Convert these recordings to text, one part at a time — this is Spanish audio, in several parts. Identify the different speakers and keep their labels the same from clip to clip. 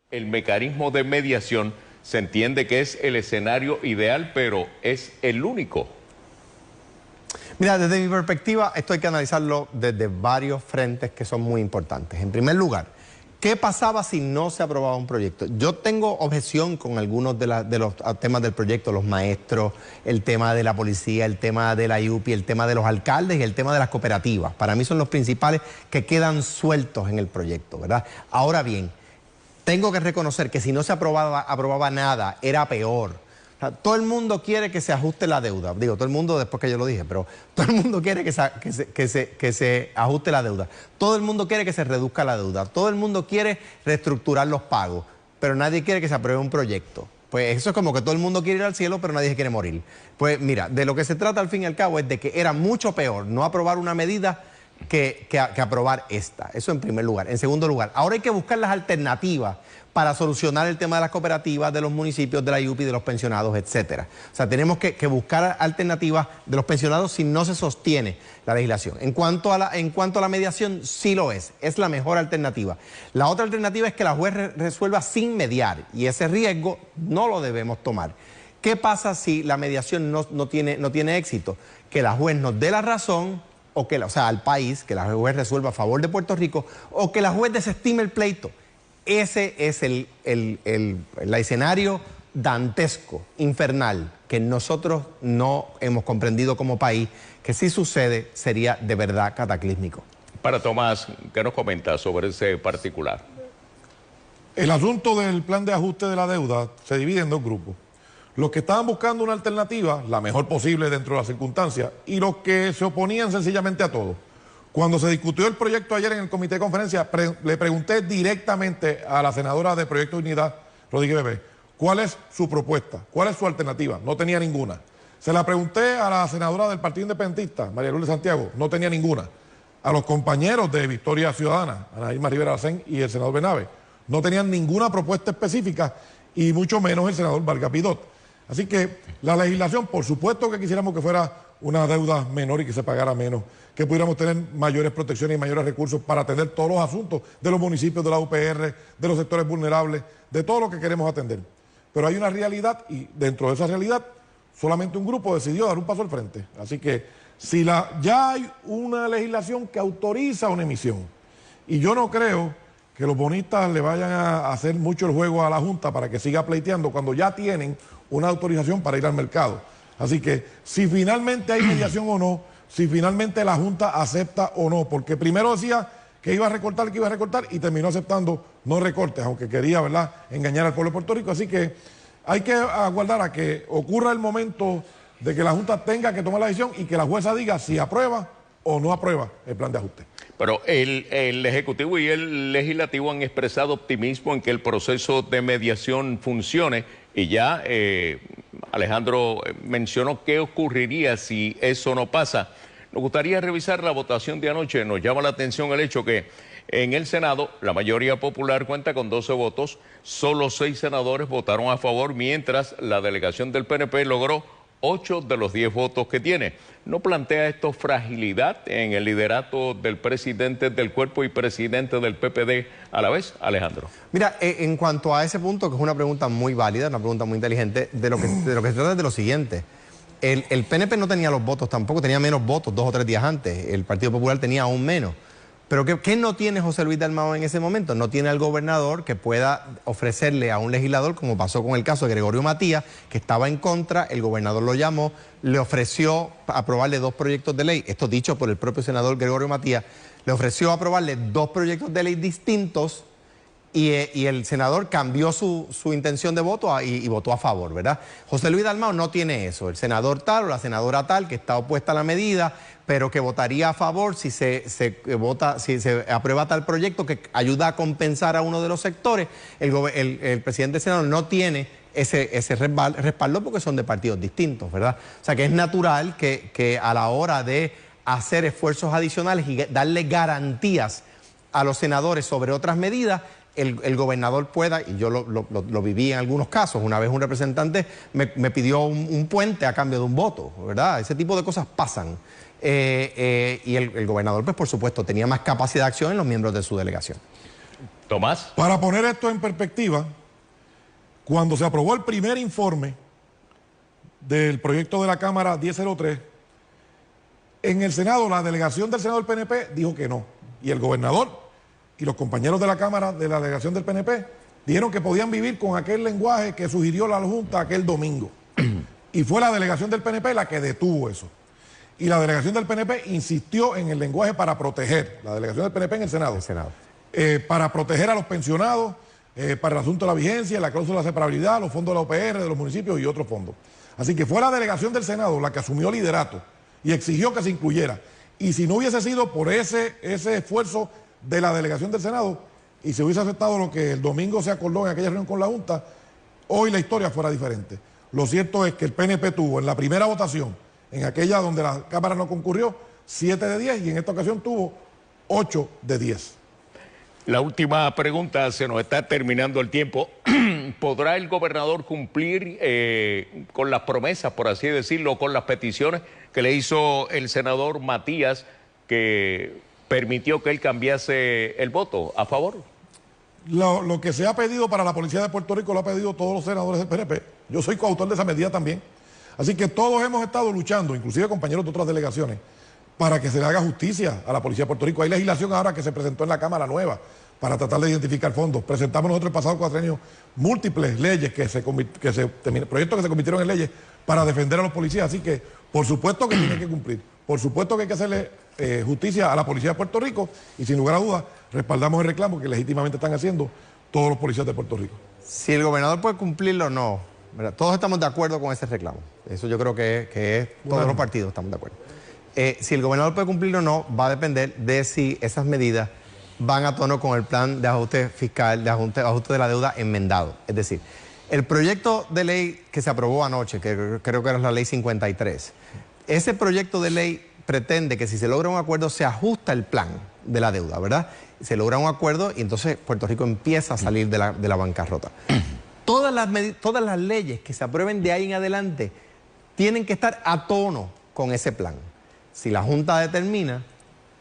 Speaker 1: El mecanismo de mediación se entiende que es el escenario ideal, pero ¿es el único?
Speaker 2: Mira, desde mi perspectiva, esto hay que analizarlo desde varios frentes que son muy importantes. En primer lugar, ¿qué pasaba si no se aprobaba un proyecto? Yo tengo objeción con algunos de los temas del proyecto, los maestros, el tema de la policía, el tema de la IUPI, el tema de los alcaldes y el tema de las cooperativas. Para mí son los principales que quedan sueltos en el proyecto, ¿verdad? Ahora bien, tengo que reconocer que si no se aprobaba nada, era peor. O sea, todo el mundo quiere que se ajuste la deuda. Digo, todo el mundo después que yo lo dije, pero todo el mundo quiere que se ajuste la deuda. Todo el mundo quiere que se reduzca la deuda. Todo el mundo quiere reestructurar los pagos, pero nadie quiere que se apruebe un proyecto. Pues eso es como que todo el mundo quiere ir al cielo, pero nadie se quiere morir. Pues mira, de lo que se trata al fin y al cabo es de que era mucho peor no aprobar una medida que aprobar esta. Eso en primer lugar. En segundo lugar, ahora hay que buscar las alternativas para solucionar el tema de las cooperativas, de los municipios, de la IUPI, de los pensionados, etcétera. O sea, tenemos que buscar alternativas de los pensionados si no se sostiene la legislación. En cuanto a la mediación, sí lo es la mejor alternativa. La otra alternativa es que la juez resuelva sin mediar, y ese riesgo no lo debemos tomar. ¿Qué pasa si la mediación no tiene éxito? Que la juez nos dé la razón, o sea, al país, que la juez resuelva a favor de Puerto Rico, o que la juez desestime el pleito. Ese es el escenario dantesco, infernal, que nosotros no hemos comprendido como país, que si sucede sería de verdad cataclísmico.
Speaker 1: Para Tomás, ¿qué nos comenta sobre ese particular?
Speaker 3: El asunto del plan de ajuste de la deuda se divide en dos grupos. Los que estaban buscando una alternativa, la mejor posible dentro de las circunstancias, y los que se oponían sencillamente a todo. Cuando se discutió el proyecto ayer en el comité de conferencia, le pregunté directamente a la senadora de Proyecto Unidad, Rodríguez Bebé, ¿cuál es su propuesta? ¿Cuál es su alternativa? No tenía ninguna. Se la pregunté a la senadora del Partido Independentista, María Lourdes Santiago, no tenía ninguna. A los compañeros de Victoria Ciudadana, Ana Irma Rivera Lacén y el senador Benave, no tenían ninguna propuesta específica, y mucho menos el senador Vargas Vidot. Así que la legislación, por supuesto que quisiéramos que fuera una deuda menor y que se pagara menos, que pudiéramos tener mayores protecciones y mayores recursos para atender todos los asuntos de los municipios, de la UPR, de los sectores vulnerables, de todo lo que queremos atender. Pero hay una realidad, y dentro de esa realidad solamente un grupo decidió dar un paso al frente. Así que si ya hay una legislación que autoriza una emisión, y yo no creo que los bonistas le vayan a hacer mucho el juego a la Junta para que siga pleiteando cuando ya tienen una autorización para ir al mercado. Así que si finalmente hay mediación o no, si finalmente la Junta acepta o no, porque primero decía que iba a recortar, y terminó aceptando no recortes, aunque quería, ¿verdad?, engañar al pueblo de Puerto Rico. Así que hay que aguardar a que ocurra el momento de que la Junta tenga que tomar la decisión y que la jueza diga si aprueba o no aprueba el plan de ajuste.
Speaker 1: Pero el Ejecutivo y el Legislativo han expresado optimismo en que el proceso de mediación funcione, y ya Alejandro mencionó qué ocurriría si eso no pasa. Nos gustaría revisar la votación de anoche. Nos llama la atención el hecho que en el Senado la mayoría popular cuenta con 12 votos, solo 6 senadores votaron a favor, mientras la delegación del PNP logró 8 de los 10 votos que tiene. ¿No plantea esto fragilidad en el liderato del presidente del cuerpo y presidente del PPD a la vez, Alejandro?
Speaker 2: Mira, en cuanto a ese punto, que es una pregunta muy válida, una pregunta muy inteligente, de lo que se trata es de lo siguiente. El PNP no tenía los votos tampoco, tenía menos votos 2 o 3 días antes. El Partido Popular tenía aún menos. Pero ¿qué no tiene José Luis Dalmau en ese momento? No tiene al gobernador que pueda ofrecerle a un legislador, como pasó con el caso de Gregorio Matías, que estaba en contra, el gobernador lo llamó, le ofreció aprobarle 2 proyectos de ley, esto dicho por el propio senador Gregorio Matías, le ofreció aprobarle 2 proyectos de ley distintos, y el senador cambió su intención de voto y votó a favor, ¿verdad? José Luis Dalmau no tiene eso. El senador tal o la senadora tal que está opuesta a la medida, pero que votaría a favor si se aprueba tal proyecto que ayuda a compensar a uno de los sectores. El presidente del Senado no tiene ese respaldo porque son de partidos distintos, ¿verdad? O sea que es natural que a la hora de hacer esfuerzos adicionales y darle garantías a los senadores sobre otras medidas, el gobernador pueda, y yo lo viví en algunos casos. Una vez un representante me pidió un puente a cambio de un voto, ¿verdad? Ese tipo de cosas pasan. Y el gobernador, pues por supuesto, tenía más capacidad de acción en los miembros de su delegación.
Speaker 1: Tomás.
Speaker 3: Para poner esto en perspectiva, cuando se aprobó el primer informe del proyecto de la Cámara 1003, en el Senado, la delegación del Senado del PNP dijo que no. Y el gobernador y los compañeros de la Cámara de la delegación del PNP dijeron que podían vivir con aquel lenguaje que sugirió la Junta aquel domingo. Y fue la delegación del PNP la que detuvo eso. Y la delegación del PNP insistió en el lenguaje para proteger, la delegación del PNP en el Senado, para proteger a los pensionados, para el asunto de la vigencia, la cláusula de separabilidad, los fondos de la OPR, de los municipios y otros fondos. Así que fue la delegación del Senado la que asumió liderato y exigió que se incluyera. Y si no hubiese sido por ese esfuerzo de la delegación del Senado y se hubiese aceptado lo que el domingo se acordó en aquella reunión con la Junta, hoy la historia fuera diferente. Lo cierto es que el PNP tuvo en la primera votación, en aquella donde la Cámara no concurrió, 7 de 10 y en esta ocasión tuvo 8 de 10.
Speaker 1: La última pregunta, se nos está terminando el tiempo. ¿Podrá el gobernador cumplir con las promesas, por así decirlo, con las peticiones que le hizo el senador Matías, que permitió que él cambiase el voto a favor?
Speaker 3: Lo que se ha pedido para la Policía de Puerto Rico lo ha pedido todos los senadores del PNP. Yo soy coautor de esa medida también. Así que todos hemos estado luchando, inclusive compañeros de otras delegaciones, para que se le haga justicia a la Policía de Puerto Rico. Hay legislación ahora que se presentó en la Cámara nueva para tratar de identificar fondos. Presentamos nosotros el pasado cuatrienio múltiples leyes proyectos que se convirtieron en leyes para defender a los policías. Así que, por supuesto que tiene que cumplir. Por supuesto que hay que hacerle justicia a la Policía de Puerto Rico y sin lugar a dudas respaldamos el reclamo que legítimamente están haciendo todos los policías de Puerto Rico.
Speaker 2: Si el gobernador puede cumplirlo o no, ¿verdad? Todos estamos de acuerdo con ese reclamo. Eso yo creo que es todos los partidos estamos de acuerdo. Si el gobernador puede cumplirlo o no, va a depender de si esas medidas van a tono con el plan de ajuste fiscal, de ajuste de la deuda enmendado. Es decir, el proyecto de ley que se aprobó anoche, que creo que era la ley 53, ese proyecto de ley pretende que si se logra un acuerdo se ajusta el plan de la deuda, ¿verdad? Se logra un acuerdo y entonces Puerto Rico empieza a salir de la bancarrota. Todas las leyes que se aprueben de ahí en adelante tienen que estar a tono con ese plan. Si la Junta determina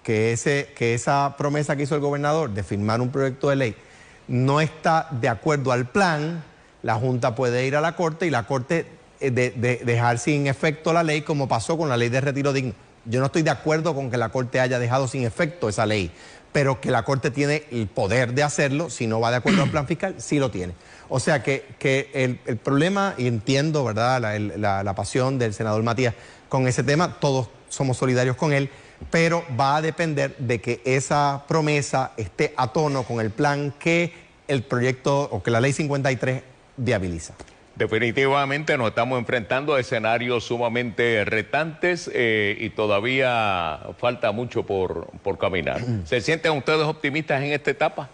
Speaker 2: que esa promesa que hizo el gobernador de firmar un proyecto de ley no está de acuerdo al plan, la Junta puede ir a la Corte y la Corte dejar sin efecto la ley, como pasó con la ley de retiro digno. Yo no estoy de acuerdo con que la Corte haya dejado sin efecto esa ley, pero que la Corte tiene el poder de hacerlo, si no va de acuerdo al plan fiscal, sí lo tiene. O sea que el problema, y entiendo, ¿verdad?, la pasión del senador Matías con ese tema, todos somos solidarios con él, pero va a depender de que esa promesa esté a tono con el plan que el proyecto o que la ley 53 viabiliza.
Speaker 1: Definitivamente nos estamos enfrentando a escenarios sumamente retantes y todavía falta mucho por caminar. ¿Se sienten ustedes optimistas en esta etapa?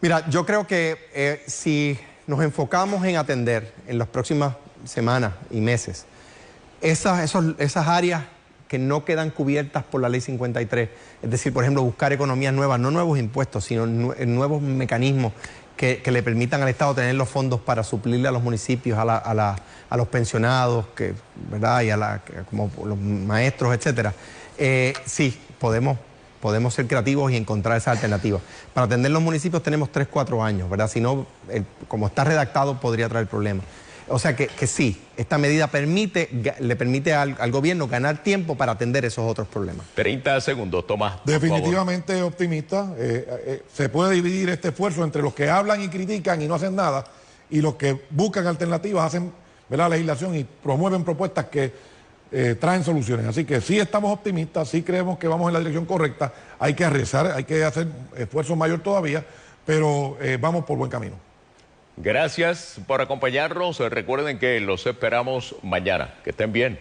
Speaker 2: Mira, yo creo que si nos enfocamos en atender en las próximas semanas y meses esas áreas que no quedan cubiertas por la ley 53, es decir, por ejemplo, buscar economías nuevas, no nuevos impuestos, sino nuevos mecanismos que le permitan al Estado tener los fondos para suplirle a los municipios, a los pensionados, ¿verdad? Y como los maestros, etcétera. Sí, podemos ser creativos y encontrar esa alternativa. Para atender los municipios tenemos 3-4 años, ¿verdad? Si no, como está redactado, podría traer problemas. O sea que sí, esta medida le permite al gobierno ganar tiempo para atender esos otros problemas. 30
Speaker 1: segundos, Tomás.
Speaker 3: Definitivamente optimista. Se puede dividir este esfuerzo entre los que hablan y critican y no hacen nada y los que buscan alternativas, hacen, ¿verdad?, legislación y promueven propuestas que traen soluciones. Así que sí estamos optimistas, sí creemos que vamos en la dirección correcta. Hay que arriesgar, hay que hacer esfuerzo mayor todavía, pero vamos por buen camino.
Speaker 1: Gracias por acompañarnos. Recuerden que los esperamos mañana. Que estén bien.